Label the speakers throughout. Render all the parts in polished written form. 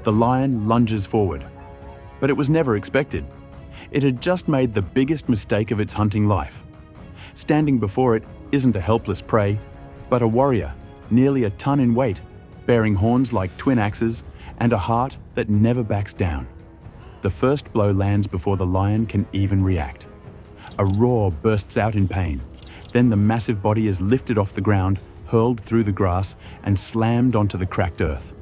Speaker 1: The lion lunges forward. But it was never expected. It had just made the biggest mistake of its hunting life. Standing before it isn't a helpless prey, but a warrior, nearly a ton in weight, bearing horns like twin axes and a heart that never backs down. The first blow lands before the lion can even react. A roar bursts out in pain. Then the massive body is lifted off the ground, hurled through the grass, and slammed onto the cracked earth.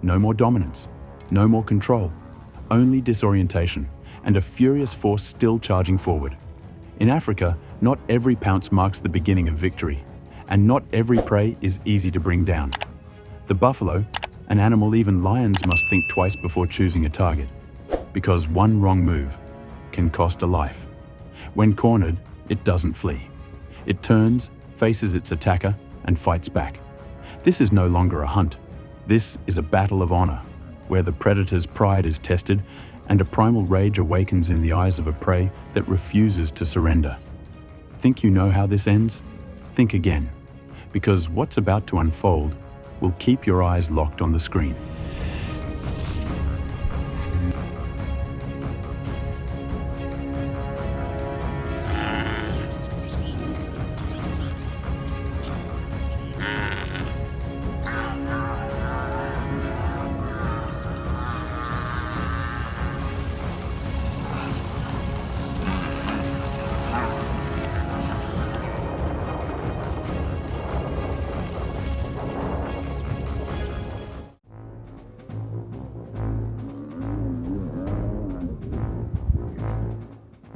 Speaker 1: No more dominance, no more control, only disorientation, and a furious force still charging forward. In Africa, not every pounce marks the beginning of victory, and not every prey is easy to bring down. The buffalo, an animal even lions must think twice before choosing a target, because one wrong move can cost a life. When cornered, it doesn't flee. It turns, faces its attacker, and fights back. This is no longer a hunt. This is a battle of honor, where the predator's pride is tested and a primal rage awakens in the eyes of a prey that refuses to surrender. Think you know how this ends? Think again, because what's about to unfold will keep your eyes locked on the screen.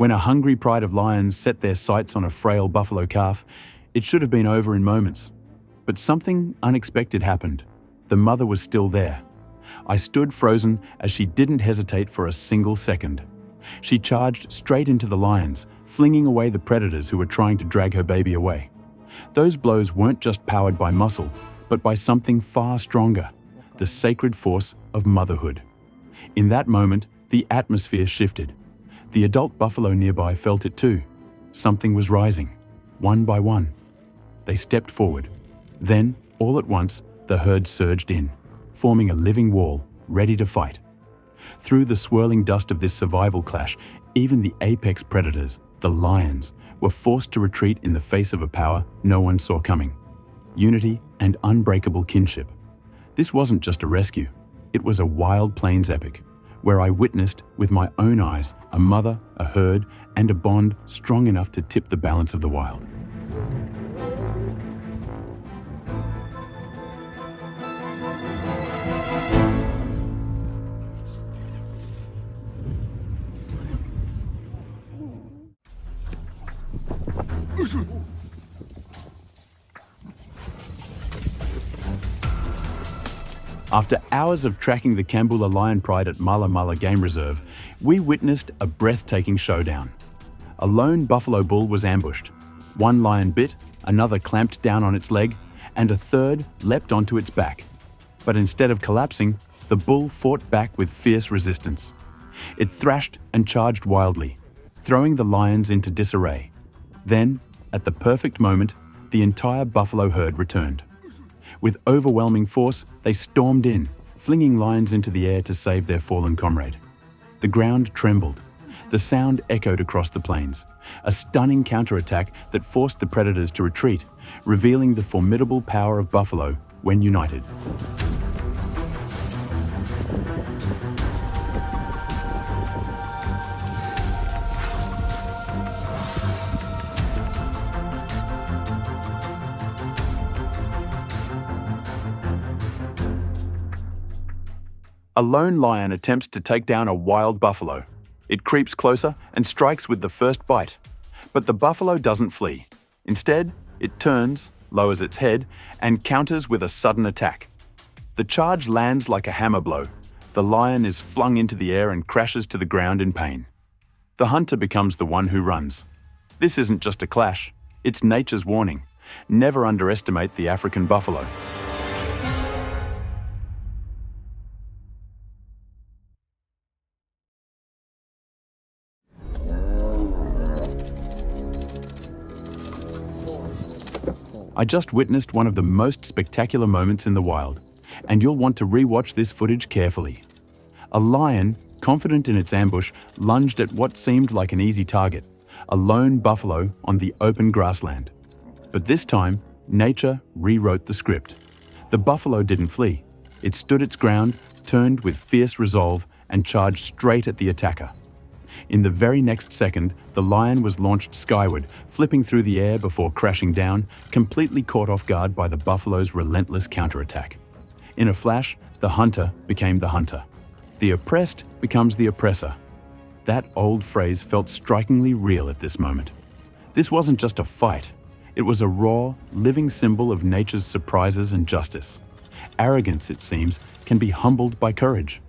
Speaker 1: When a hungry pride of lions set their sights on a frail buffalo calf, it should have been over in moments. But something unexpected happened. The mother was still there. I stood frozen as she didn't hesitate for a single second. She charged straight into the lions, flinging away the predators who were trying to drag her baby away. Those blows weren't just powered by muscle, but by something far stronger, the sacred force of motherhood. In that moment, the atmosphere shifted. The adult buffalo nearby felt it too. Something was rising, one by one. They stepped forward. Then, all at once, the herd surged in, forming a living wall, ready to fight. Through the swirling dust of this survival clash, even the apex predators, the lions, were forced to retreat in the face of a power no one saw coming. Unity and unbreakable kinship. This wasn't just a rescue. It was a wild plains epic, where I witnessed with my own eyes a mother, a herd, and a bond strong enough to tip the balance of the wild. After hours of tracking the Kambula lion pride at Mala Mala Game Reserve, we witnessed a breathtaking showdown. A lone buffalo bull was ambushed. One lion bit, another clamped down on its leg, and a third leapt onto its back. But instead of collapsing, the bull fought back with fierce resistance. It thrashed and charged wildly, throwing the lions into disarray. Then, at the perfect moment, the entire buffalo herd returned. With overwhelming force, they stormed in, flinging lions into the air to save their fallen comrade. The ground trembled. The sound echoed across the plains, a stunning counterattack that forced the predators to retreat, revealing the formidable power of buffalo when united. A lone lion attempts to take down a wild buffalo. It creeps closer and strikes with the first bite. But the buffalo doesn't flee. Instead, it turns, lowers its head, and counters with a sudden attack. The charge lands like a hammer blow. The lion is flung into the air and crashes to the ground in pain. The hunter becomes the one who runs. This isn't just a clash. It's nature's warning. Never underestimate the African buffalo. I just witnessed one of the most spectacular moments in the wild, and you'll want to re-watch this footage carefully. A lion, confident in its ambush, lunged at what seemed like an easy target, a lone buffalo on the open grassland. But this time, nature rewrote the script. The buffalo didn't flee. It stood its ground, turned with fierce resolve, and charged straight at the attacker. In the very next second, the lion was launched skyward, flipping through the air before crashing down, completely caught off guard by the buffalo's relentless counterattack. In a flash, the hunter became the hunter. The oppressed becomes the oppressor. That old phrase felt strikingly real at this moment. This wasn't just a fight. It was a raw, living symbol of nature's surprises and justice. Arrogance, it seems, can be humbled by courage.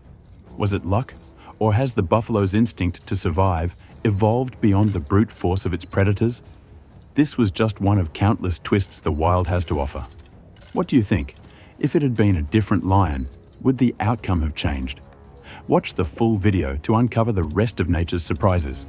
Speaker 1: Was it luck? Or has the buffalo's instinct to survive evolved beyond the brute force of its predators? This was just one of countless twists the wild has to offer. What do you think? If it had been a different lion, would the outcome have changed? Watch the full video to uncover the rest of nature's surprises.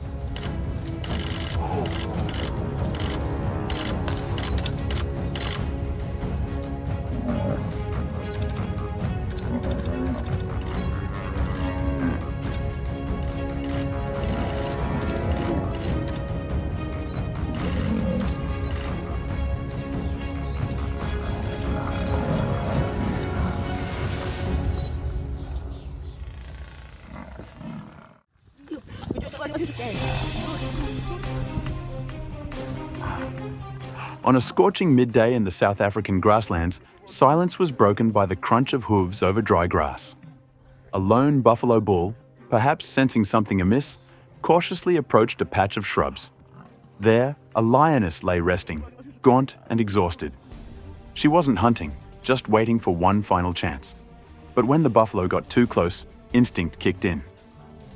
Speaker 1: On a scorching midday in the South African grasslands, silence was broken by the crunch of hooves over dry grass. A lone buffalo bull, perhaps sensing something amiss, cautiously approached a patch of shrubs. There, a lioness lay resting, gaunt and exhausted. She wasn't hunting, just waiting for one final chance. But when the buffalo got too close, instinct kicked in.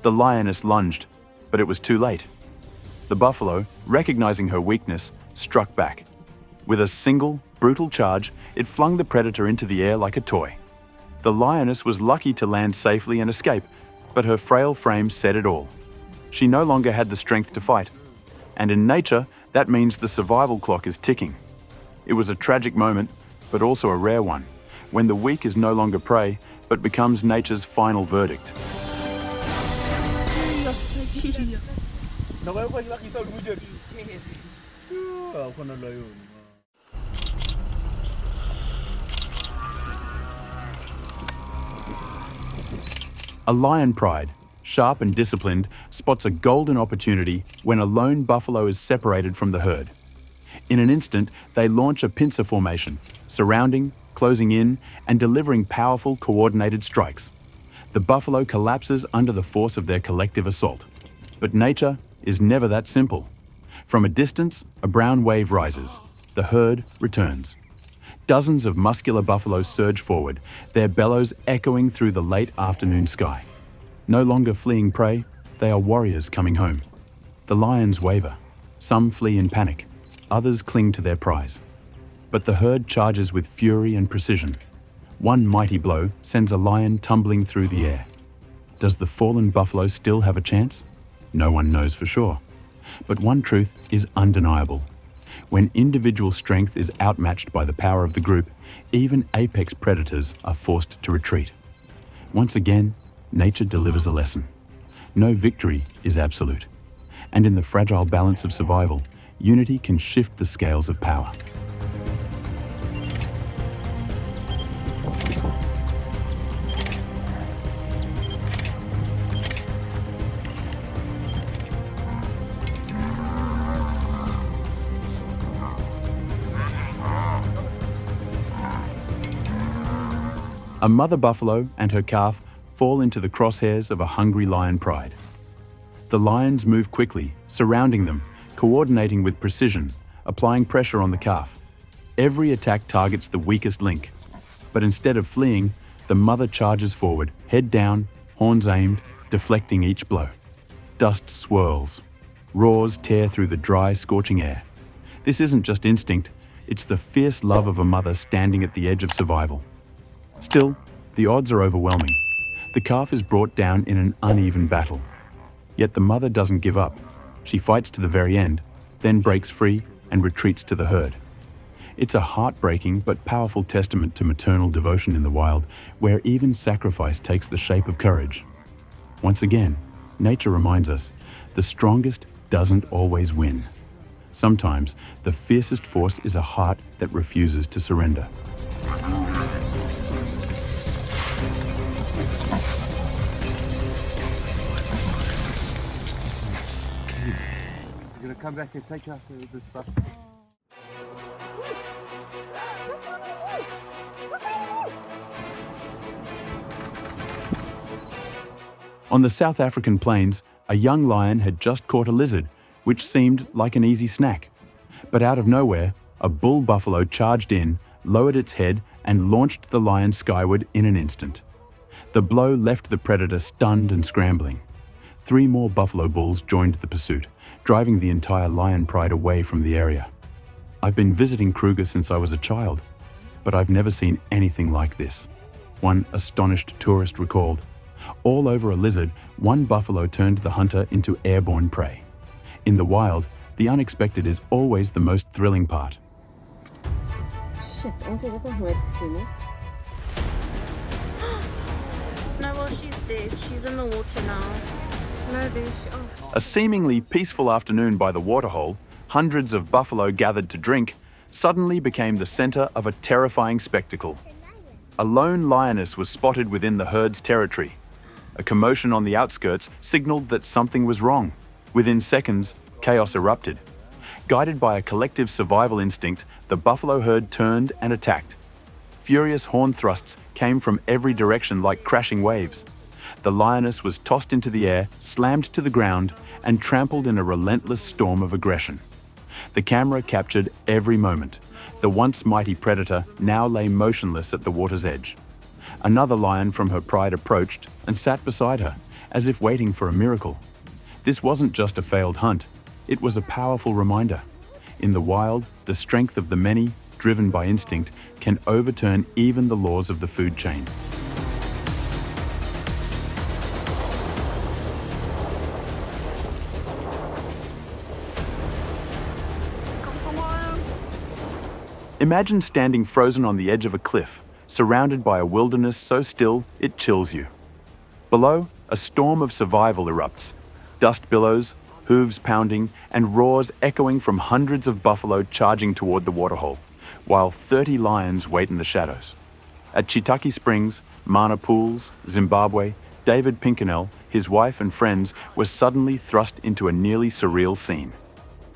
Speaker 1: The lioness lunged, but it was too late. The buffalo, recognizing her weakness, struck back. With a single, brutal charge, it flung the predator into the air like a toy. The lioness was lucky to land safely and escape, but her frail frame said it all. She no longer had the strength to fight. And in nature, that means the survival clock is ticking. It was a tragic moment, but also a rare one, when the weak is no longer prey, but becomes nature's final verdict. A lion pride, sharp and disciplined, spots a golden opportunity when a lone buffalo is separated from the herd. In an instant, they launch a pincer formation, surrounding, closing in, and delivering powerful, coordinated strikes. The buffalo collapses under the force of their collective assault. But nature is never that simple. From a distance, a brown wave rises. The herd returns. Dozens of muscular buffaloes surge forward, their bellows echoing through the late afternoon sky. No longer fleeing prey, they are warriors coming home. The lions waver. Some flee in panic. Others cling to their prize. But the herd charges with fury and precision. One mighty blow sends a lion tumbling through the air. Does the fallen buffalo still have a chance? No one knows for sure. But one truth is undeniable. When individual strength is outmatched by the power of the group, even apex predators are forced to retreat. Once again, nature delivers a lesson. No victory is absolute. And in the fragile balance of survival, unity can shift the scales of power. A mother buffalo and her calf fall into the crosshairs of a hungry lion pride. The lions move quickly, surrounding them, coordinating with precision, applying pressure on the calf. Every attack targets the weakest link. But instead of fleeing, the mother charges forward, head down, horns aimed, deflecting each blow. Dust swirls. Roars tear through the dry, scorching air. This isn't just instinct, it's the fierce love of a mother standing at the edge of survival. Still, the odds are overwhelming. The calf is brought down in an uneven battle. Yet the mother doesn't give up. She fights to the very end, then breaks free and retreats to the herd. It's a heartbreaking but powerful testament to maternal devotion in the wild, where even sacrifice takes the shape of courage. Once again, nature reminds us, the strongest doesn't always win. Sometimes, the fiercest force is a heart that refuses to surrender.
Speaker 2: You're gonna come back and take after this buff.
Speaker 1: On the South African plains, a young lion had just caught a lizard, which seemed like an easy snack. But out of nowhere, a bull buffalo charged in, lowered its head, and launched the lion skyward in an instant. The blow left the predator stunned and scrambling. 3 more buffalo bulls joined the pursuit, driving the entire lion pride away from the area. I've been visiting Kruger since I was a child, but I've never seen anything like this, one astonished tourist recalled. All over a lizard, one buffalo turned the hunter into airborne prey. In the wild, the unexpected is always the most thrilling part.
Speaker 3: Shit, ons het dit nog nooit gesien nie.
Speaker 4: No, well, she's dead. She's in the water now. No, there she... Oh.
Speaker 1: A seemingly peaceful afternoon by the waterhole, hundreds of buffalo gathered to drink, suddenly became the center of a terrifying spectacle. A lone lioness was spotted within the herd's territory. A commotion on the outskirts signaled that something was wrong. Within seconds, chaos erupted. Guided by a collective survival instinct, the buffalo herd turned and attacked. Furious horn thrusts came from every direction like crashing waves. The lioness was tossed into the air, slammed to the ground, and trampled in a relentless storm of aggression. The camera captured every moment. The once mighty predator now lay motionless at the water's edge. Another lion from her pride approached and sat beside her, as if waiting for a miracle. This wasn't just a failed hunt, it was a powerful reminder. In the wild, the strength of the many, driven by instinct, can overturn even the laws of the food chain. Imagine standing frozen on the edge of a cliff, surrounded by a wilderness so still it chills you. Below, a storm of survival erupts. Dust billows, hooves pounding, and roars echoing from hundreds of buffalo charging toward the waterhole, while 30 lions wait in the shadows. At Chitaki Springs, Mana Pools, Zimbabwe, David Pinkenel, his wife and friends were suddenly thrust into a nearly surreal scene.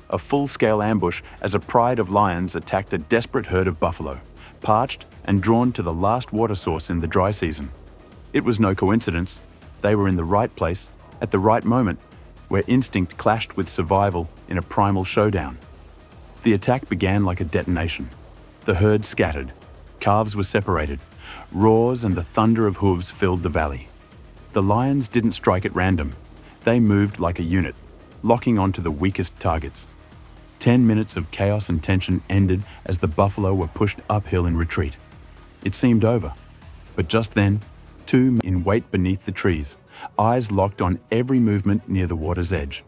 Speaker 1: A full-scale ambush as a pride of lions attacked a desperate herd of buffalo, parched and drawn to the last water source in the dry season. It was no coincidence. They were in the right place, at the right moment, where instinct clashed with survival in a primal showdown. The attack began like a detonation. The herd scattered. Calves were separated. Roars and the thunder of hooves filled the valley. The lions didn't strike at random. They moved like a unit, locking onto the weakest targets. 10 minutes of chaos and tension ended as the buffalo were pushed uphill in retreat. It seemed over, but just then, 2 men in wait beneath the trees, eyes locked on every movement near the water's edge.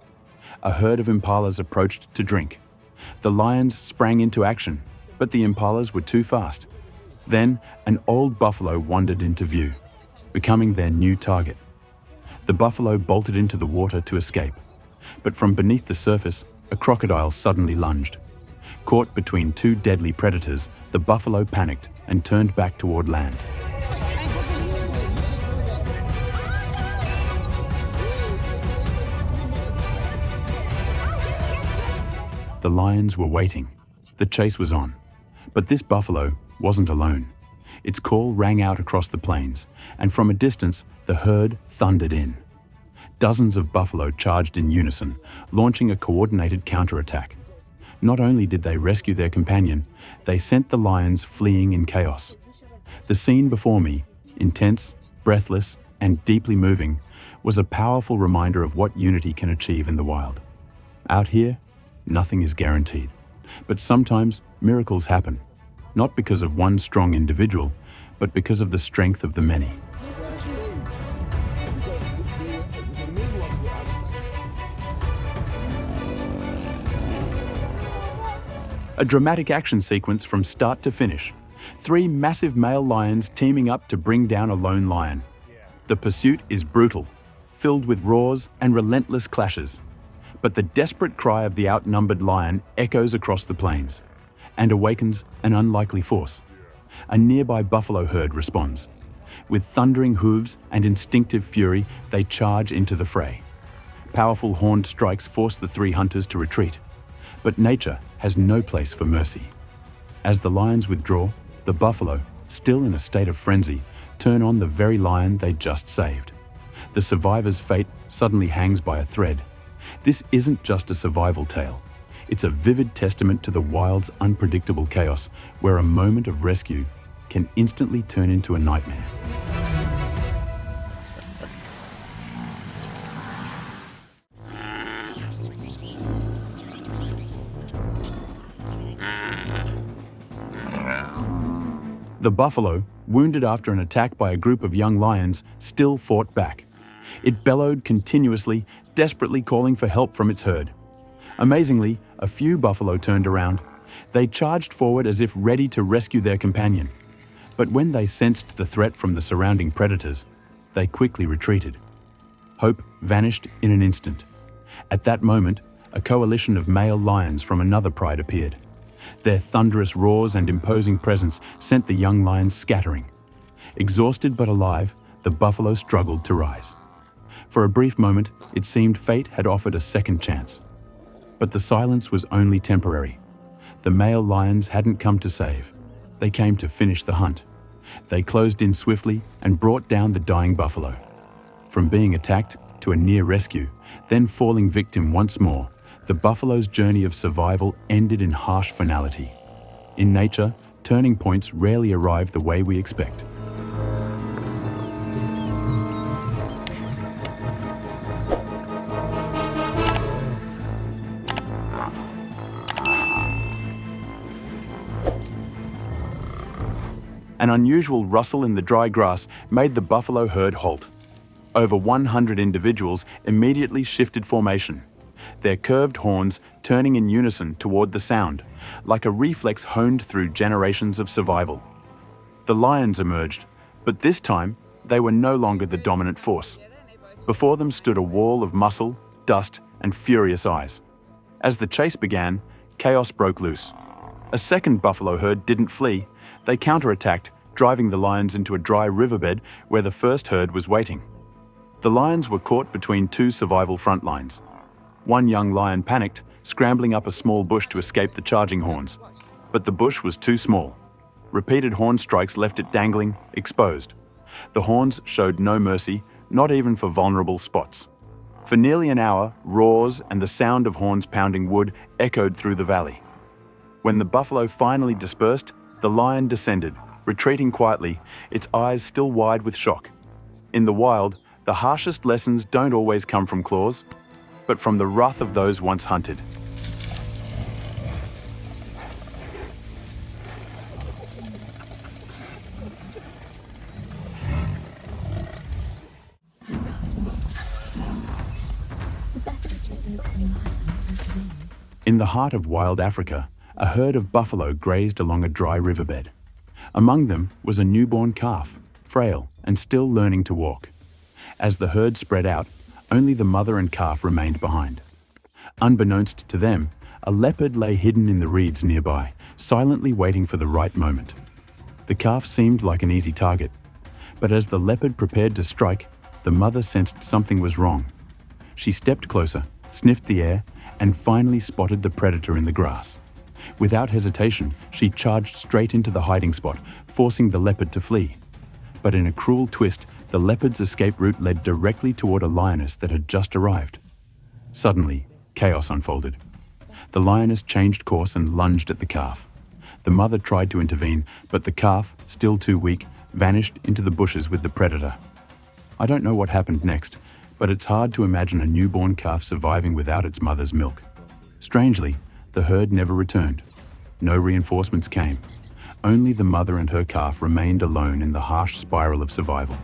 Speaker 1: A herd of impalas approached to drink. The lions sprang into action, but the impalas were too fast. Then, an old buffalo wandered into view, becoming their new target. The buffalo bolted into the water to escape, but from beneath the surface, a crocodile suddenly lunged. Caught between 2 deadly predators, the buffalo panicked and turned back toward land. The lions were waiting. The chase was on. But this buffalo wasn't alone. Its call rang out across the plains, and from a distance, the herd thundered in. Dozens of buffalo charged in unison, launching a coordinated counterattack. Not only did they rescue their companion, they sent the lions fleeing in chaos. The scene before me, intense, breathless, and deeply moving, was a powerful reminder of what unity can achieve in the wild. Out here, nothing is guaranteed, but sometimes miracles happen, not because of one strong individual, but because of the strength of the many. A dramatic action sequence from start to finish. 3 massive male lions teaming up to bring down a lone lion. The pursuit is brutal. filled with roars and relentless clashes. But the desperate cry of the outnumbered lion echoes across the plains and awakens an unlikely force. A nearby buffalo herd responds. With thundering hooves and instinctive fury, they charge into the fray. Powerful horned strikes force the three hunters to retreat. But nature has no place for mercy. As the lions withdraw, the buffalo, still in a state of frenzy, turn on the very lion they just saved. The survivor's fate suddenly hangs by a thread. This isn't just a survival tale. It's a vivid testament to the wild's unpredictable chaos, where a moment of rescue can instantly turn into a nightmare. The buffalo, wounded after an attack by a group of young lions, still fought back. It bellowed continuously, desperately calling for help from its herd. Amazingly, a few buffalo turned around. They charged forward as if ready to rescue their companion. But when they sensed the threat from the surrounding predators, they quickly retreated. Hope vanished in an instant. At that moment, a coalition of male lions from another pride appeared. Their thunderous roars and imposing presence sent the young lions scattering. Exhausted but alive, the buffalo struggled to rise. For a brief moment, it seemed fate had offered a second chance. But the silence was only temporary. The male lions hadn't come to save. They came to finish the hunt. They closed in swiftly and brought down the dying buffalo. From being attacked to a near rescue, then falling victim once more, the buffalo's journey of survival ended in harsh finality. In nature, turning points rarely arrive the way we expect. An unusual rustle in the dry grass made the buffalo herd halt. Over 100 individuals immediately shifted formation, their curved horns turning in unison toward the sound, like a reflex honed through generations of survival. The lions emerged, but this time they were no longer the dominant force. Before them stood a wall of muscle, dust, and furious eyes. As the chase began, chaos broke loose. A second buffalo herd didn't flee. They counterattacked, driving the lions into a dry riverbed where the first herd was waiting. The lions were caught between two survival front lines. One young lion panicked, scrambling up a small bush to escape the charging horns. But the bush was too small. Repeated horn strikes left it dangling, exposed. The horns showed no mercy, not even for vulnerable spots. For nearly an hour, roars and the sound of horns pounding wood echoed through the valley. When the buffalo finally dispersed, the lion descended, retreating quietly, its eyes still wide with shock. In the wild, the harshest lessons don't always come from claws, but from the wrath of those once hunted. In the heart of wild Africa, a herd of buffalo grazed along a dry riverbed. Among them was a newborn calf, frail and still learning to walk. As the herd spread out, only the mother and calf remained behind. Unbeknownst to them, a leopard lay hidden in the reeds nearby, silently waiting for the right moment. The calf seemed like an easy target, but as the leopard prepared to strike, the mother sensed something was wrong. She stepped closer, sniffed the air, and finally spotted the predator in the grass. Without hesitation, she charged straight into the hiding spot, forcing the leopard to flee. But in a cruel twist, the leopard's escape route led directly toward a lioness that had just arrived. Suddenly, chaos unfolded. The lioness changed course and lunged at the calf. The mother tried to intervene, but the calf, still too weak, vanished into the bushes with the predator. I don't know what happened next, but it's hard to imagine a newborn calf surviving without its mother's milk. Strangely, the herd never returned. No reinforcements came. Only the mother and her calf remained alone in the harsh spiral of survival.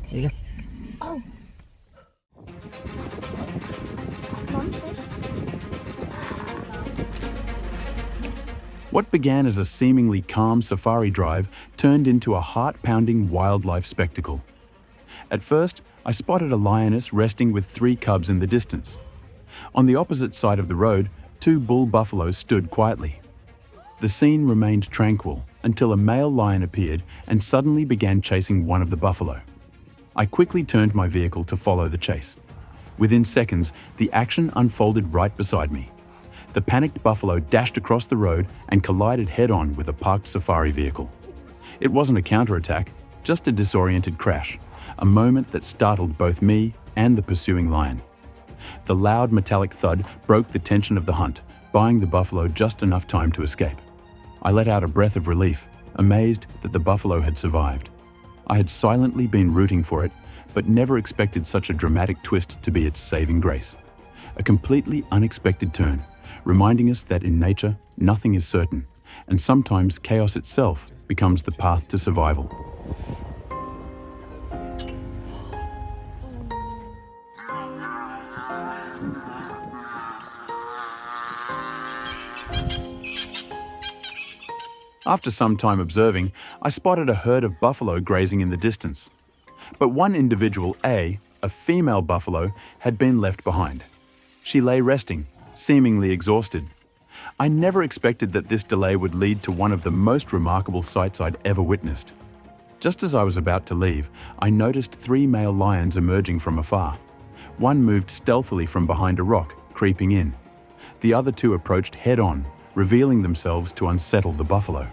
Speaker 3: Here you go. Oh. Mom, fish.
Speaker 1: What began as a seemingly calm safari drive turned into a heart-pounding wildlife spectacle. At first, I spotted a lioness resting with 3 cubs in the distance. On the opposite side of the road, 2 bull buffaloes stood quietly. The scene remained tranquil until a male lion appeared and suddenly began chasing one of the buffalo. I quickly turned my vehicle to follow the chase. Within seconds, the action unfolded right beside me. The panicked buffalo dashed across the road and collided head-on with a parked safari vehicle. It wasn't a counterattack, just a disoriented crash, a moment that startled both me and the pursuing lion. The loud metallic thud broke the tension of the hunt, buying the buffalo just enough time to escape. I let out a breath of relief, amazed that the buffalo had survived. I had silently been rooting for it, but never expected such a dramatic twist to be its saving grace. A completely unexpected turn, reminding us that in nature, nothing is certain, and sometimes chaos itself becomes the path to survival. After some time observing, I spotted a herd of buffalo grazing in the distance. But one individual, a female buffalo, had been left behind. She lay resting, seemingly exhausted. I never expected that this delay would lead to one of the most remarkable sights I'd ever witnessed. Just as I was about to leave, I noticed 3 male lions emerging from afar. One moved stealthily from behind a rock, creeping in. The other 2 approached head-on, revealing themselves to unsettle the buffalo.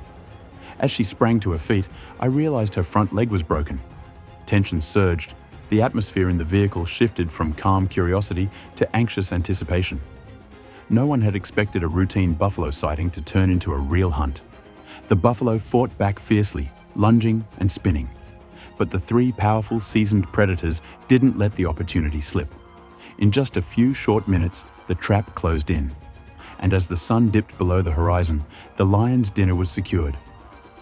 Speaker 1: As she sprang to her feet, I realized her front leg was broken. Tension surged. The atmosphere in the vehicle shifted from calm curiosity to anxious anticipation. No one had expected a routine buffalo sighting to turn into a real hunt. The buffalo fought back fiercely, lunging and spinning. But the 3 powerful, seasoned predators didn't let the opportunity slip. In just a few short minutes, the trap closed in. And as the sun dipped below the horizon, the lion's dinner was secured.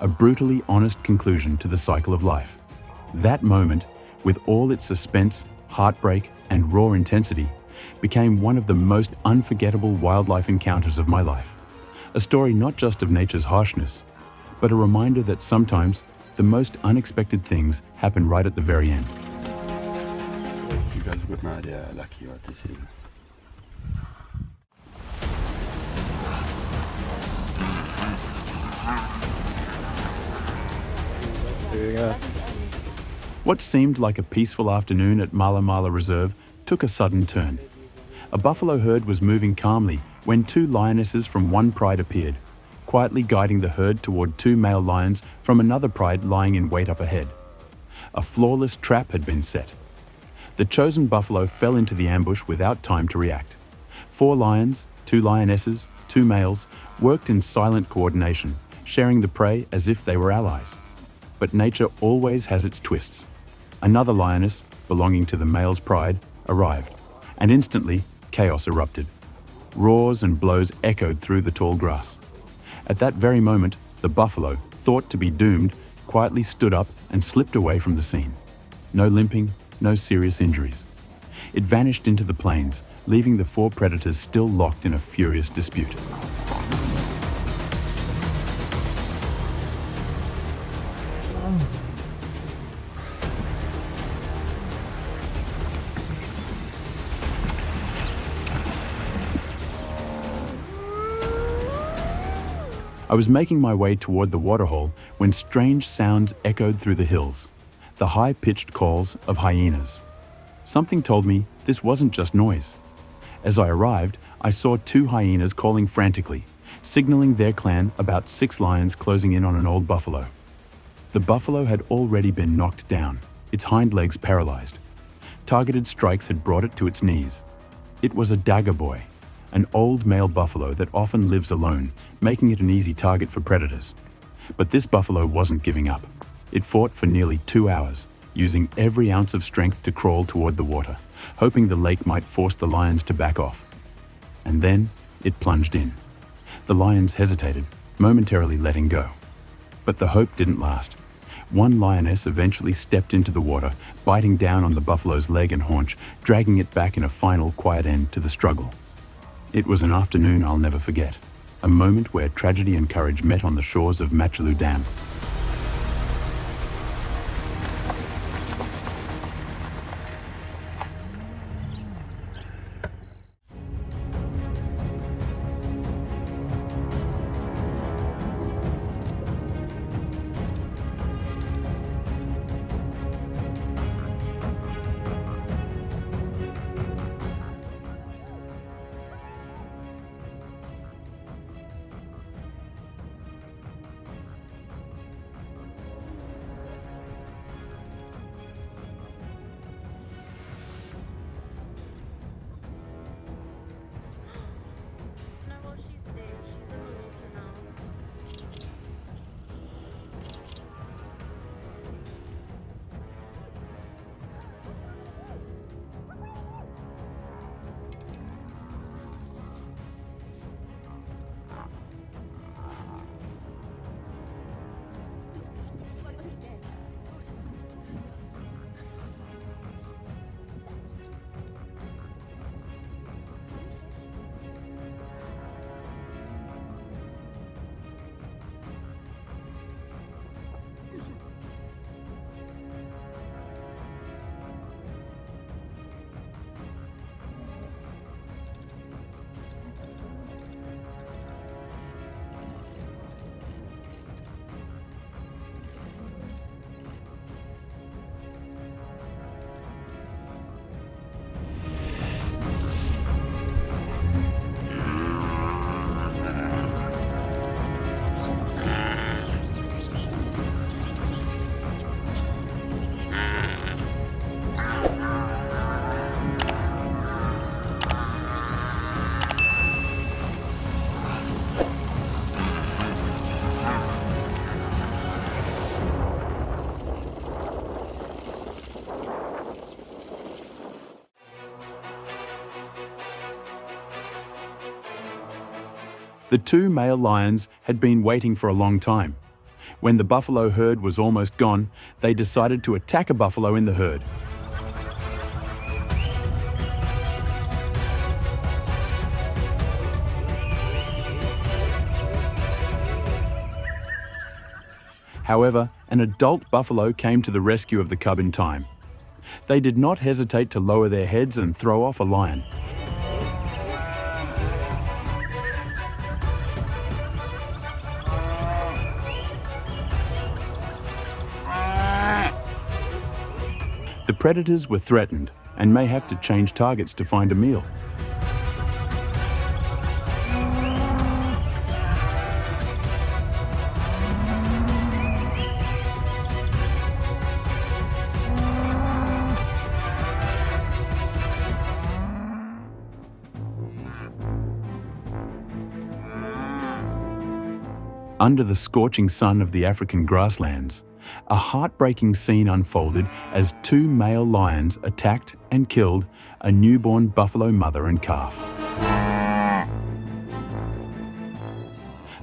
Speaker 1: A brutally honest conclusion to the cycle of life. That moment, with all its suspense, heartbreak, and raw intensity, became one of the most unforgettable wildlife encounters of my life. A story not just of nature's harshness, but a reminder that sometimes the most unexpected things happen right at the very end.
Speaker 2: You guys got no idea how lucky you are to see. There you go.
Speaker 1: What seemed like a peaceful afternoon at Mala Mala Reserve took a sudden turn. A buffalo herd was moving calmly when 2 lionesses from one pride appeared, quietly guiding the herd toward 2 male lions from another pride lying in wait up ahead. A flawless trap had been set. The chosen buffalo fell into the ambush without time to react. 4 lions, 2 lionesses, 2 males worked in silent coordination, sharing the prey as if they were allies. But nature always has its twists. Another lioness, belonging to the male's pride, arrived, and instantly chaos erupted. Roars and blows echoed through the tall grass. At that very moment, the buffalo, thought to be doomed, quietly stood up and slipped away from the scene. No limping, no serious injuries. It vanished into the plains, leaving the 4 predators still locked in a furious dispute. I was making my way toward the waterhole when strange sounds echoed through the hills, the high-pitched calls of hyenas. Something told me this wasn't just noise. As I arrived, I saw 2 hyenas calling frantically, signaling their clan about 6 lions closing in on an old buffalo. The buffalo had already been knocked down, its hind legs paralyzed. Targeted strikes had brought it to its knees. It was a dagger boy, an old male buffalo that often lives alone, making it an easy target for predators. But this buffalo wasn't giving up. It fought for nearly 2 hours, using every ounce of strength to crawl toward the water, hoping the lake might force the lions to back off. And then it plunged in. The lions hesitated, momentarily letting go. But the hope didn't last. One lioness eventually stepped into the water, biting down on the buffalo's leg and haunch, dragging it back in a final quiet end to the struggle. It was an afternoon I'll never forget. a moment where tragedy and courage met on the shores of Matchaloo Dam.
Speaker 4: No, well, she's dead. She's in the water now.
Speaker 1: The two male lions had been waiting for a long time. When the buffalo herd was almost gone, they decided to attack a buffalo in the herd. However, an adult buffalo came to the rescue of the cub in time. They did not hesitate to lower their heads and throw off a lion. The predators were threatened and may have to change targets to find a meal. Under the scorching sun of the African grasslands, a heartbreaking scene unfolded as two male lions attacked and killed a newborn buffalo mother and calf.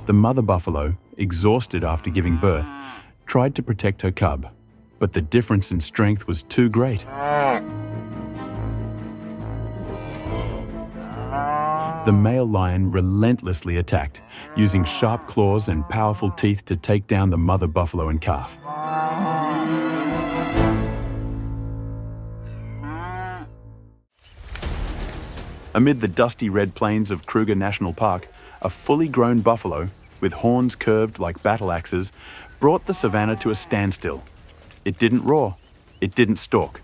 Speaker 1: The mother buffalo, exhausted after giving birth, tried to protect her cub, but the difference in strength was too great. The male lion relentlessly attacked, using sharp claws and powerful teeth to take down the mother buffalo and calf. Amid the dusty red plains of Kruger National Park, a fully grown buffalo, with horns curved like battle axes, brought the savannah to a standstill. It didn't roar, it didn't stalk,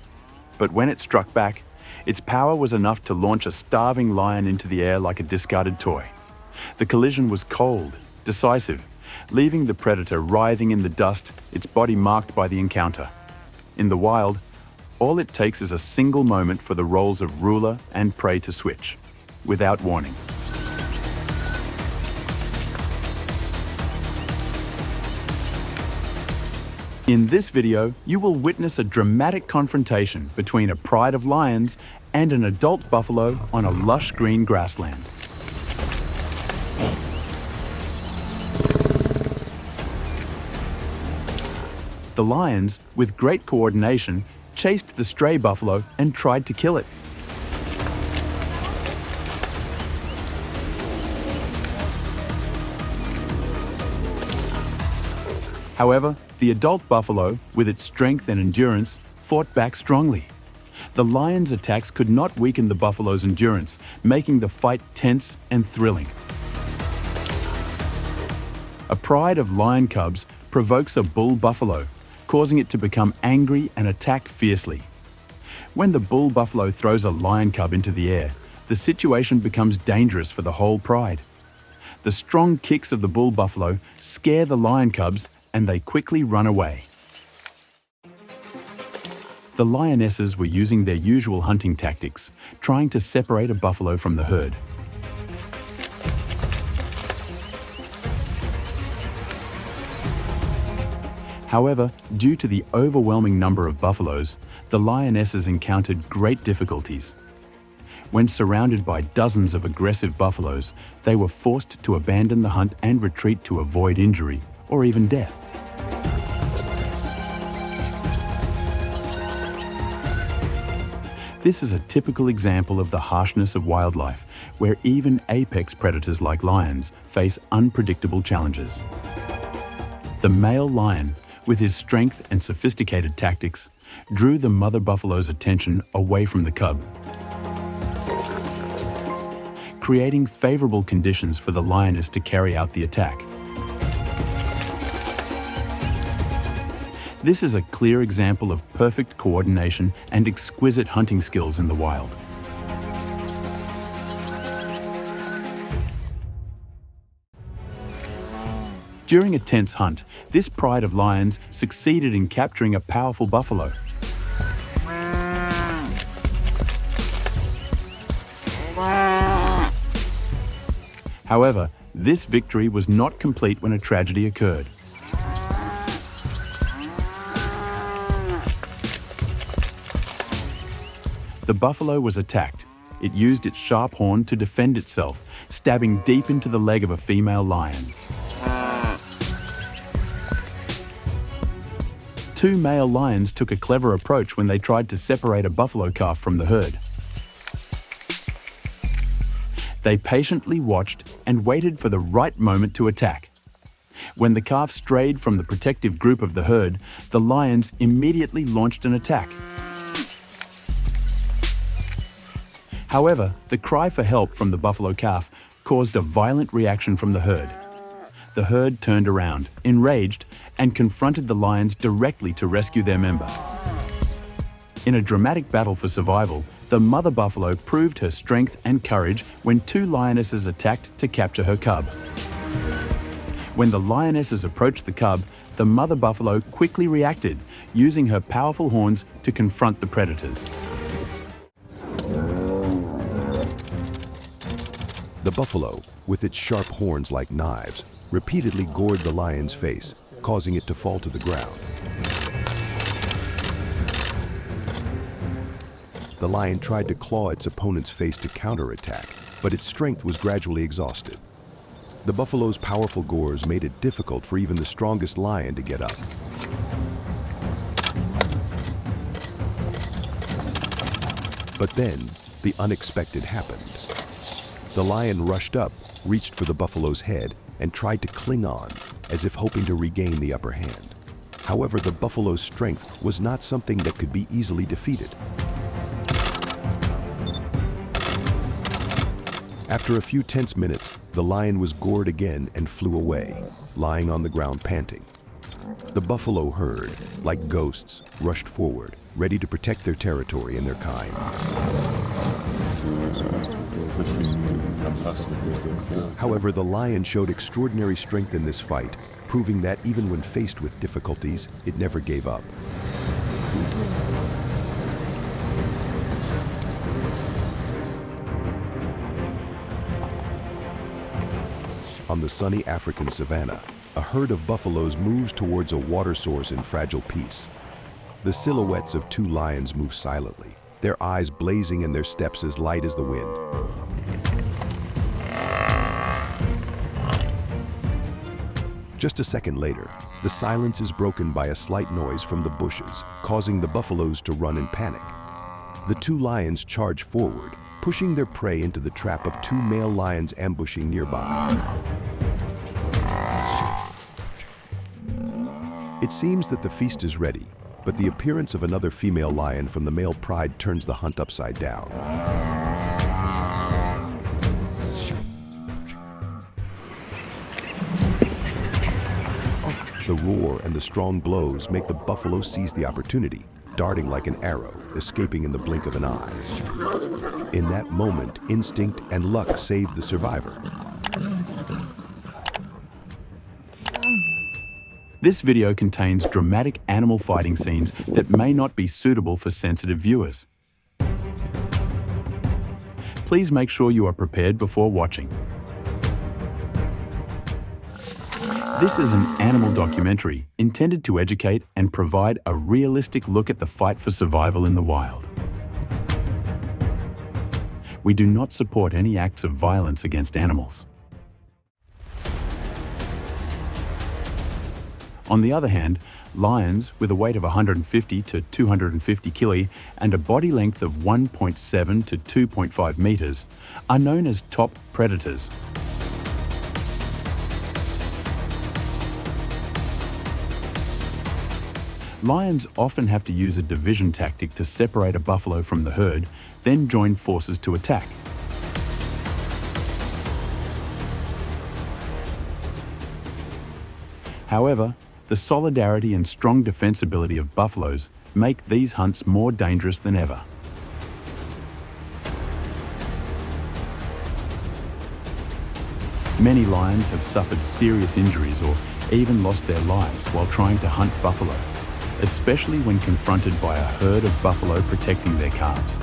Speaker 1: but when it struck back, its power was enough to launch a starving lion into the air like a discarded toy. The collision was cold, decisive, leaving the predator writhing in the dust, its body marked by the encounter. In the wild, all it takes is a single moment for the roles of ruler and prey to switch, without warning. In this video, you will witness a dramatic confrontation between a pride of lions and an adult buffalo on a lush green grassland. The lions, with great coordination, chased the stray buffalo and tried to kill it. However, the adult buffalo, with its strength and endurance, fought back strongly. The lion's attacks could not weaken the buffalo's endurance, making the fight tense and thrilling. A pride of lion cubs provokes a bull buffalo, causing it to become angry and attack fiercely. When the bull buffalo throws a lion cub into the air, the situation becomes dangerous for the whole pride. The strong kicks of the bull buffalo scare the lion cubs and they quickly run away. The lionesses were using their usual hunting tactics, trying to separate a buffalo from the herd. However, due to the overwhelming number of buffaloes, the lionesses encountered great difficulties. When surrounded by dozens of aggressive buffaloes, they were forced to abandon the hunt and retreat to avoid injury or even death. This is a typical example of the harshness of wildlife, where even apex predators like lions face unpredictable challenges. The male lion, with his strength and sophisticated tactics, drew the mother buffalo's attention away from the cub, creating favorable conditions for the lioness to carry out the attack. This is a clear example of perfect coordination and exquisite hunting skills in the wild. During a tense hunt, this pride of lions succeeded in capturing a powerful buffalo. However, this victory was not complete when a tragedy occurred. The buffalo was attacked. It used its sharp horn to defend itself, stabbing deep into the leg of a female lion. Two male lions took a clever approach when they tried to separate a buffalo calf from the herd. They patiently watched and waited for the right moment to attack. When the calf strayed from the protective group of the herd, the lions immediately launched an attack. However, the cry for help from the buffalo calf caused a violent reaction from the herd. The herd turned around, enraged, and confronted the lions directly to rescue their member. In a dramatic battle for survival, the mother buffalo proved her strength and courage when two lionesses attacked to capture her cub. When the lionesses approached the cub, the mother buffalo quickly reacted, using her powerful horns to confront the predators.
Speaker 5: The buffalo, with its sharp horns like knives, repeatedly gored the lion's face, causing it to fall to the ground. The lion tried to claw its opponent's face to counterattack, but its strength was gradually exhausted. The buffalo's powerful gores made it difficult for even the strongest lion to get up. But then, the unexpected happened. The lion rushed up, reached for the buffalo's head, and tried to cling on, as if hoping to regain the upper hand. However, the buffalo's strength was not something that could be easily defeated. After a few tense minutes, the lion was gored again and flew away, lying on the ground panting. The buffalo herd, like ghosts, rushed forward, ready to protect their territory and their kind. However, the lion showed extraordinary strength in this fight, proving that even when faced with difficulties, it never gave up. On the sunny African savannah, a herd of buffaloes moves towards a water source in fragile peace. The silhouettes of two lions move silently, their eyes blazing and their steps as light as the wind. Just a second later, the silence is broken by a slight noise from the bushes, causing the buffaloes to run in panic. The two lions charge forward, pushing their prey into the trap of two male lions ambushing nearby. It seems that the feast is ready, but the appearance of another female lion from the male pride turns the hunt upside down. The roar and the strong blows make the buffalo seize the opportunity, darting like an arrow, escaping in the blink of an eye. In that moment, instinct and luck save the survivor.
Speaker 1: This video contains dramatic animal fighting scenes that may not be suitable for sensitive viewers. Please make sure you are prepared before watching. This is an animal documentary intended to educate and provide a realistic look at the fight for survival in the wild. We do not support any acts of violence against animals. On the other hand, lions with a weight of 150 to 250 kg and a body length of 1.7 to 2.5 meters are known as top predators. Lions often have to use a division tactic to separate a buffalo from the herd, then join forces to attack. However, the solidarity and strong defensibility of buffaloes make these hunts more dangerous than ever. Many lions have suffered serious injuries or even lost their lives while trying to hunt buffalo, especially when confronted by a herd of buffalo protecting their calves.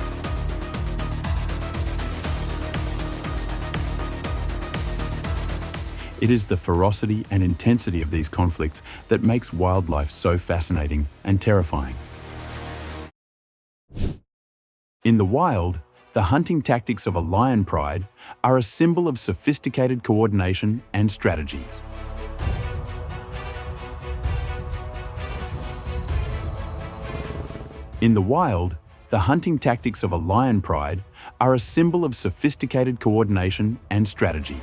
Speaker 1: It is the ferocity and intensity of these conflicts that makes wildlife so fascinating and terrifying. In the wild, the hunting tactics of a lion pride are a symbol of sophisticated coordination and strategy. In the wild, the hunting tactics of a lion pride are a symbol of sophisticated coordination and strategy.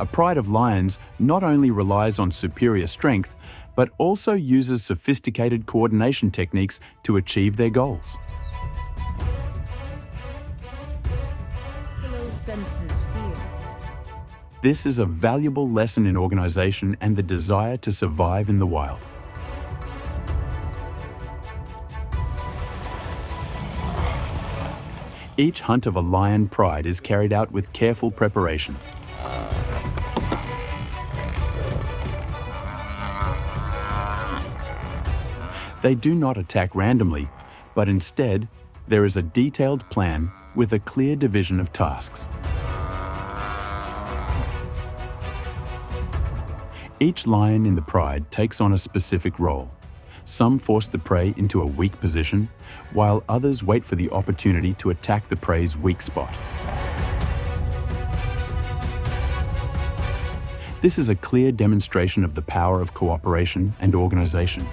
Speaker 1: A pride of lions not only relies on superior strength, but also uses sophisticated coordination techniques to achieve their goals.
Speaker 6: Buffalo senses fear.
Speaker 1: This is a valuable lesson in organization and the desire to survive in the wild. Each hunt of a lion pride is carried out with careful preparation. They do not attack randomly, but instead, there is a detailed plan with a clear division of tasks. Each lion in the pride takes on a specific role. Some force the prey into a weak position, while others wait for the opportunity to attack the prey's weak spot. This is a clear demonstration of the power of cooperation and organization.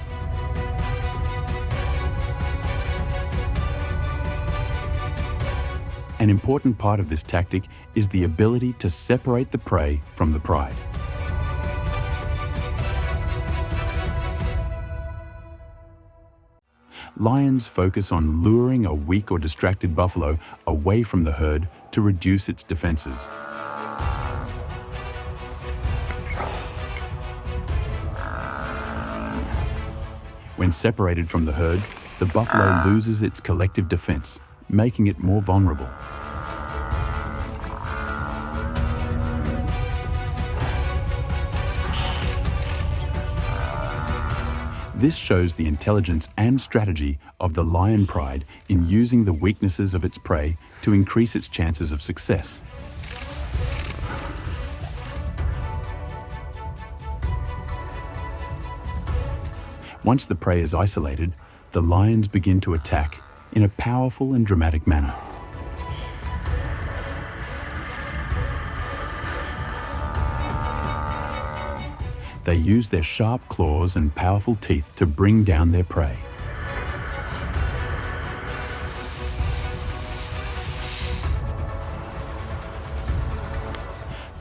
Speaker 1: An important part of this tactic is the ability to separate the prey from the pride. Lions focus on luring a weak or distracted buffalo away from the herd to reduce its defenses. When separated from the herd, the buffalo loses its collective defense, making it more vulnerable. This shows the intelligence and strategy of the lion pride in using the weaknesses of its prey to increase its chances of success. Once the prey is isolated, the lions begin to attack in a powerful and dramatic manner. They use their sharp claws and powerful teeth to bring down their prey.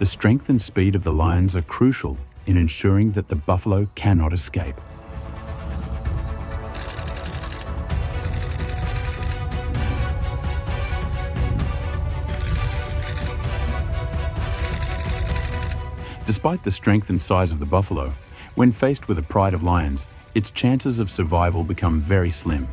Speaker 1: The strength and speed of the lions are crucial in ensuring that the buffalo cannot escape. Despite the strength and size of the buffalo, when faced with a pride of lions, its chances of survival become very slim.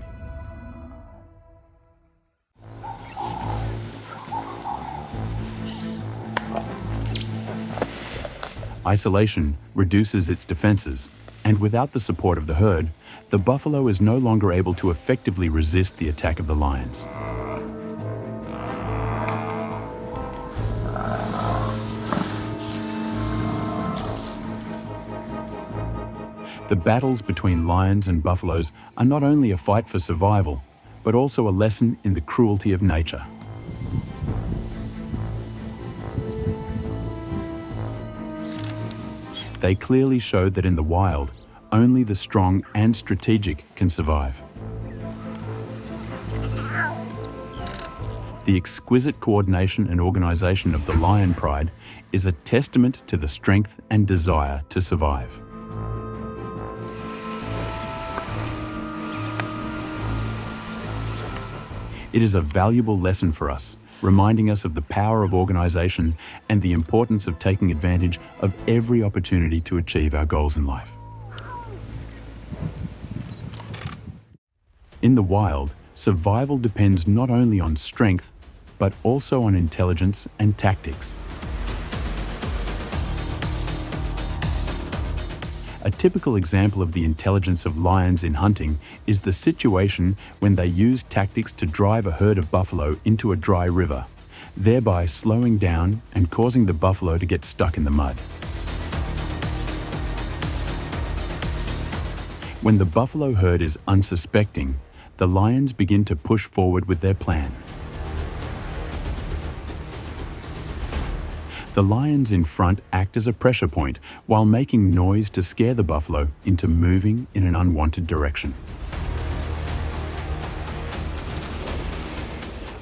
Speaker 1: Isolation reduces its defenses, and without the support of the herd, the buffalo is no longer able to effectively resist the attack of the lions. The battles between lions and buffaloes are not only a fight for survival, but also a lesson in the cruelty of nature. They clearly show that in the wild, only the strong and strategic can survive. The exquisite coordination and organization of the lion pride is a testament to the strength and desire to survive. It is a valuable lesson for us, reminding us of the power of organization and the importance of taking advantage of every opportunity to achieve our goals in life. In the wild, survival depends not only on strength, but also on intelligence and tactics. A typical example of the intelligence of lions in hunting is the situation when they use tactics to drive a herd of buffalo into a dry river, thereby slowing down and causing the buffalo to get stuck in the mud. When the buffalo herd is unsuspecting, the lions begin to push forward with their plan. The lions in front act as a pressure point while making noise to scare the buffalo into moving in an unwanted direction.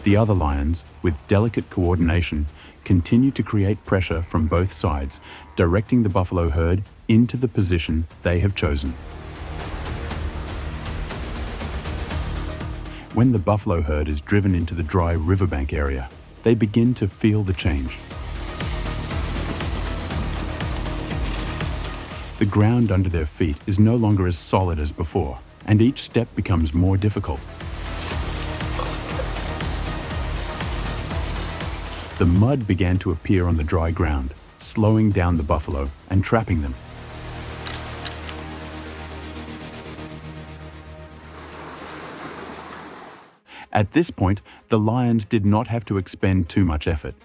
Speaker 1: The other lions, with delicate coordination, continue to create pressure from both sides, directing the buffalo herd into the position they have chosen. When the buffalo herd is driven into the dry riverbank area, they begin to feel the change. The ground under their feet is no longer as solid as before, and each step becomes more difficult. The mud began to appear on the dry ground, slowing down the buffalo and trapping them. At this point, the lions did not have to expend too much effort.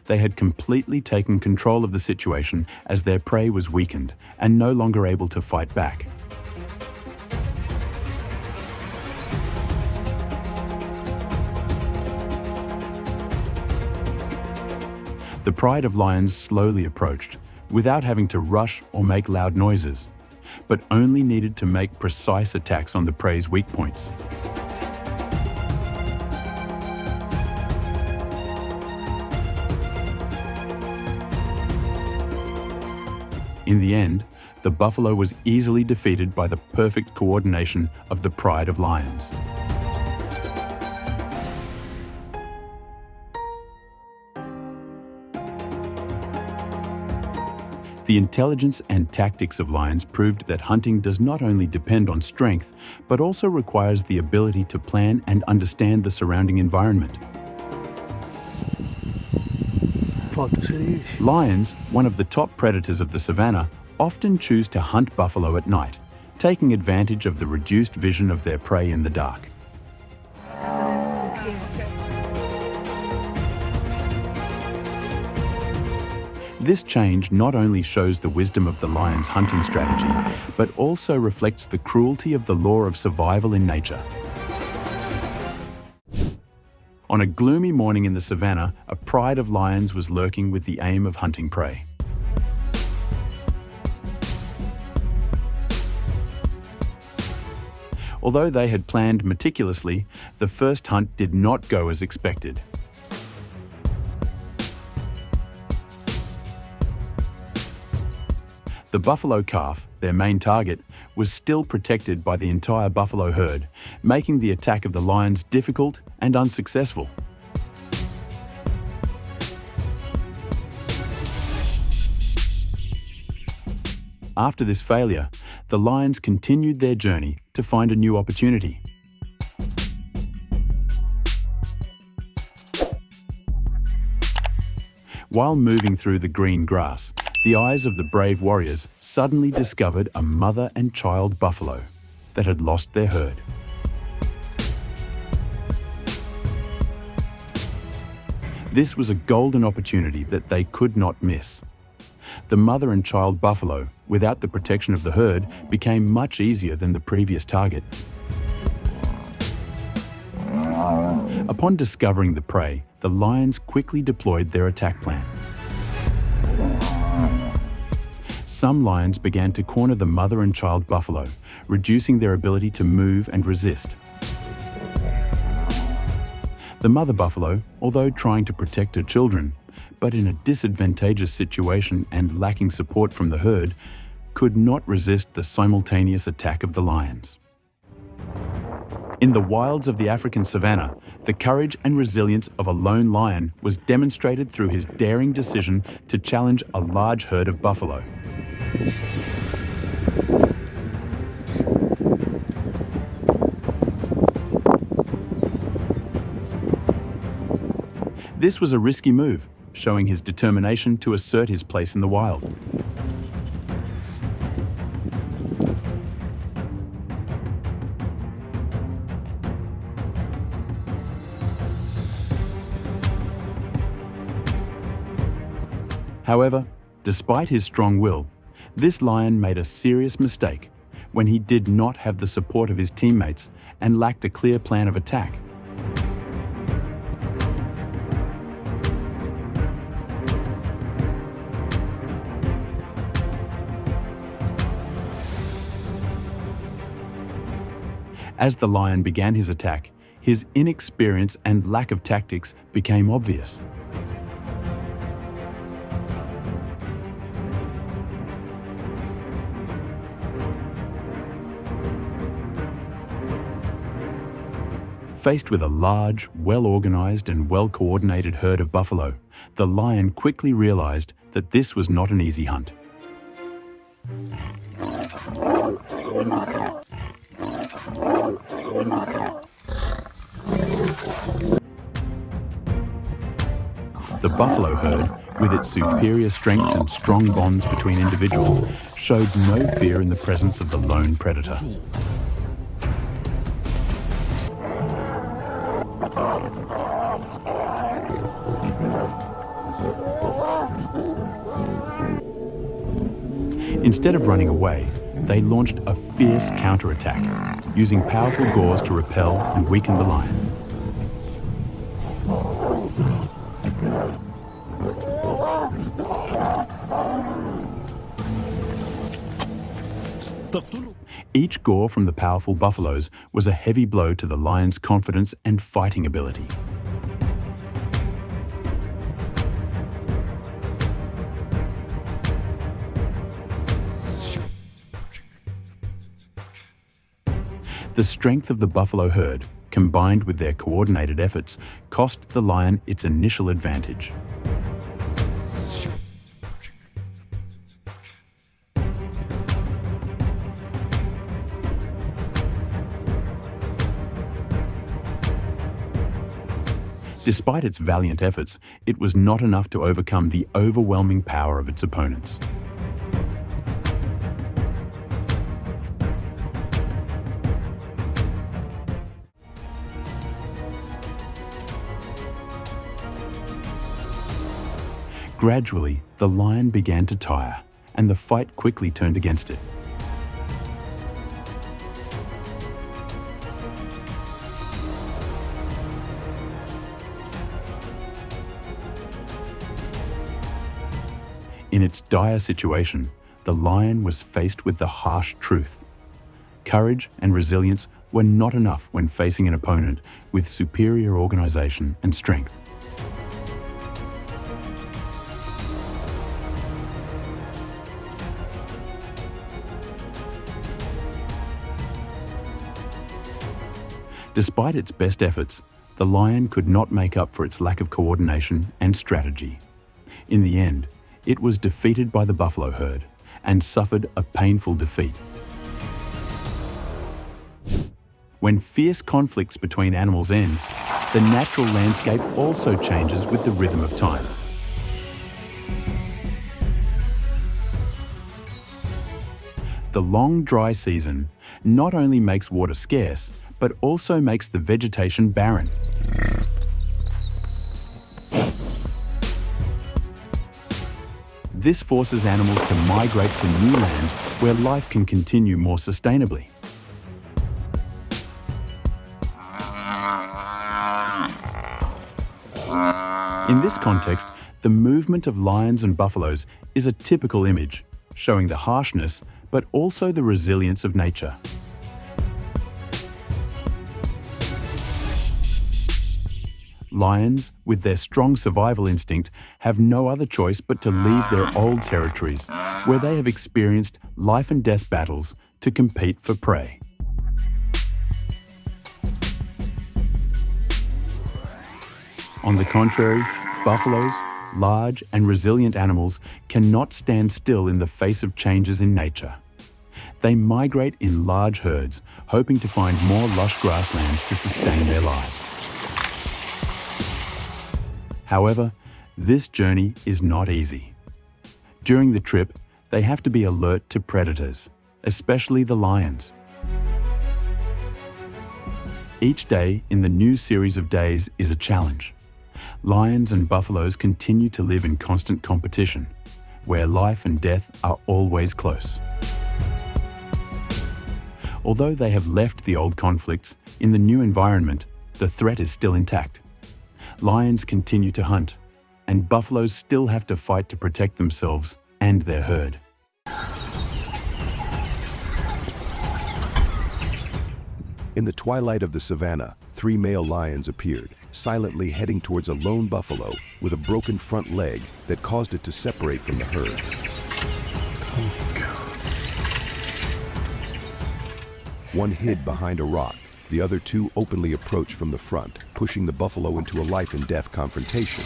Speaker 1: They had completely taken control of the situation as their prey was weakened and no longer able to fight back. The pride of lions slowly approached, without having to rush or make loud noises, but only needed to make precise attacks on the prey's weak points. In the end, the buffalo was easily defeated by the perfect coordination of the pride of lions. The intelligence and tactics of lions proved that hunting does not only depend on strength, but also requires the ability to plan and understand the surrounding environment. Lions, one of the top predators of the savannah, often choose to hunt buffalo at night, taking advantage of the reduced vision of their prey in the dark. This change not only shows the wisdom of the lion's hunting strategy, but also reflects the cruelty of the law of survival in nature. On a gloomy morning in the savannah, a pride of lions was lurking with the aim of hunting prey. Although they had planned meticulously, the first hunt did not go as expected. The buffalo calf, their main target, was still protected by the entire buffalo herd, making the attack of the lions difficult and unsuccessful. After this failure, the lions continued their journey to find a new opportunity. While moving through the green grass, the eyes of the brave warriors suddenly discovered a mother and child buffalo that had lost their herd. This was a golden opportunity that they could not miss. The mother and child buffalo, without the protection of the herd, became much easier than the previous target. Upon discovering the prey, the lions quickly deployed their attack plan. Some lions began to corner the mother and child buffalo, reducing their ability to move and resist. The mother buffalo, although trying to protect her children, but in a disadvantageous situation and lacking support from the herd, could not resist the simultaneous attack of the lions. In the wilds of the African savannah, the courage and resilience of a lone lion was demonstrated through his daring decision to challenge a large herd of buffalo. This was a risky move, showing his determination to assert his place in the wild. However, despite his strong will, this lion made a serious mistake when he did not have the support of his teammates and lacked a clear plan of attack. As the lion began his attack, his inexperience and lack of tactics became obvious. Faced with a large, well-organized and well-coordinated herd of buffalo, the lion quickly realized that this was not an easy hunt. The buffalo herd, with its superior strength and strong bonds between individuals, showed no fear in the presence of the lone predator. Instead of running away, they launched a fierce counterattack, using powerful gores to repel and weaken the lion. Each gore from the powerful buffaloes was a heavy blow to the lion's confidence and fighting ability. The strength of the buffalo herd, combined with their coordinated efforts, cost the lion its initial advantage. Despite its valiant efforts, it was not enough to overcome the overwhelming power of its opponents. Gradually, the lion began to tire, and the fight quickly turned against it. In its dire situation, the lion was faced with the harsh truth. Courage and resilience were not enough when facing an opponent with superior organization and strength. Despite its best efforts, the lion could not make up for its lack of coordination and strategy. In the end, it was defeated by the buffalo herd and suffered a painful defeat. When fierce conflicts between animals end, the natural landscape also changes with the rhythm of time. The long dry season not only makes water scarce, but also makes the vegetation barren. This forces animals to migrate to new lands where life can continue more sustainably. In this context, the movement of lions and buffaloes is a typical image, showing the harshness but also the resilience of nature. Lions, with their strong survival instinct, have no other choice but to leave their old territories, where they have experienced life and death battles to compete for prey. On the contrary, buffaloes, large and resilient animals, cannot stand still in the face of changes in nature. They migrate in large herds, hoping to find more lush grasslands to sustain their lives. However, this journey is not easy. During the trip, they have to be alert to predators, especially the lions. Each day in the new series of days is a challenge. Lions and buffaloes continue to live in constant competition, where life and death are always close. Although they have left the old conflicts, in the new environment, the threat is still intact. Lions continue to hunt, and buffaloes still have to fight to protect themselves and their herd.
Speaker 5: In the twilight of the savannah, 3 male lions appeared, silently heading towards a lone buffalo with a broken front leg that caused it to separate from the herd. One hid behind a rock. The other 2 openly approached from the front, pushing the buffalo into a life and death confrontation.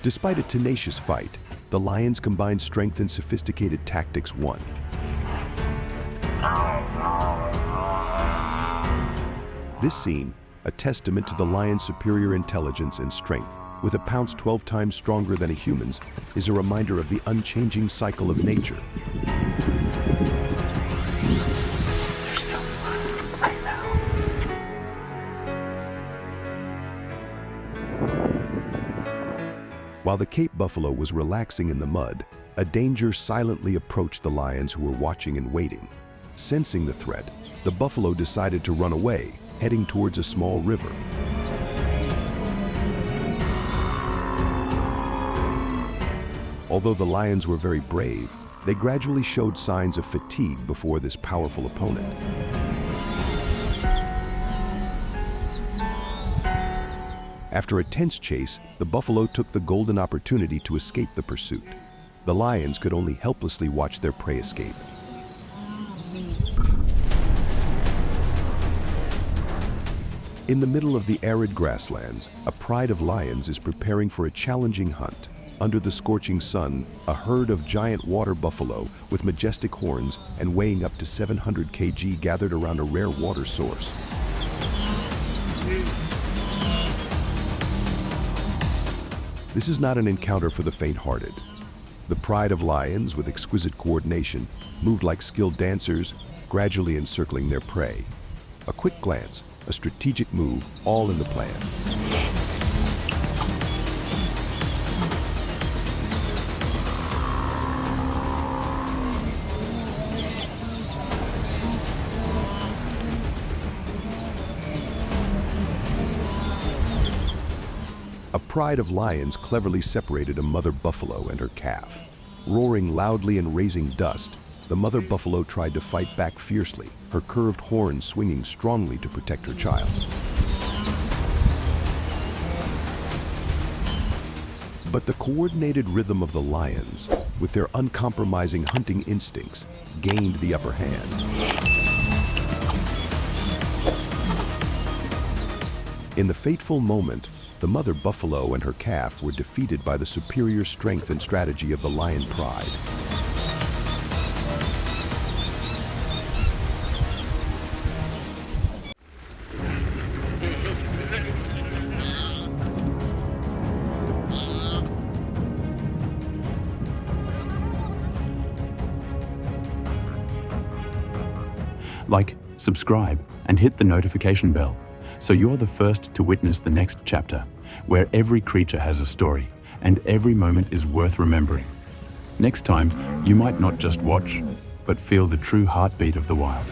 Speaker 5: Despite a tenacious fight, the lions combined strength and sophisticated tactics won. This scene, a testament to the lion's superior intelligence and strength, with a pounce 12 times stronger than a human's, is a reminder of the unchanging cycle of nature. While the Cape buffalo was relaxing in the mud, a danger silently approached the lions who were watching and waiting. Sensing the threat, the buffalo decided to run away, heading towards a small river. Although the lions were very brave, they gradually showed signs of fatigue before this powerful opponent. After a tense chase, the buffalo took the golden opportunity to escape the pursuit. The lions could only helplessly watch their prey escape. In the middle of the arid grasslands, a pride of lions is preparing for a challenging hunt. Under the scorching sun, a herd of giant water buffalo with majestic horns and weighing up to 700 kg gathered around a rare water source. This is not an encounter for the faint-hearted. The pride of lions, with exquisite coordination, moved like skilled dancers, gradually encircling their prey. A quick glance, a strategic move, all in the plan. A pride of lions cleverly separated a mother buffalo and her calf. Roaring loudly and raising dust, the mother buffalo tried to fight back fiercely, her curved horns swinging strongly to protect her child. But the coordinated rhythm of the lions, with their uncompromising hunting instincts, gained the upper hand. In the fateful moment, the mother buffalo and her calf were defeated by the superior strength and strategy of the lion pride.
Speaker 1: Like, subscribe, and hit the notification bell, so you're the first to witness the next chapter, where every creature has a story, and every moment is worth remembering. Next time, you might not just watch, but feel the true heartbeat of the wild.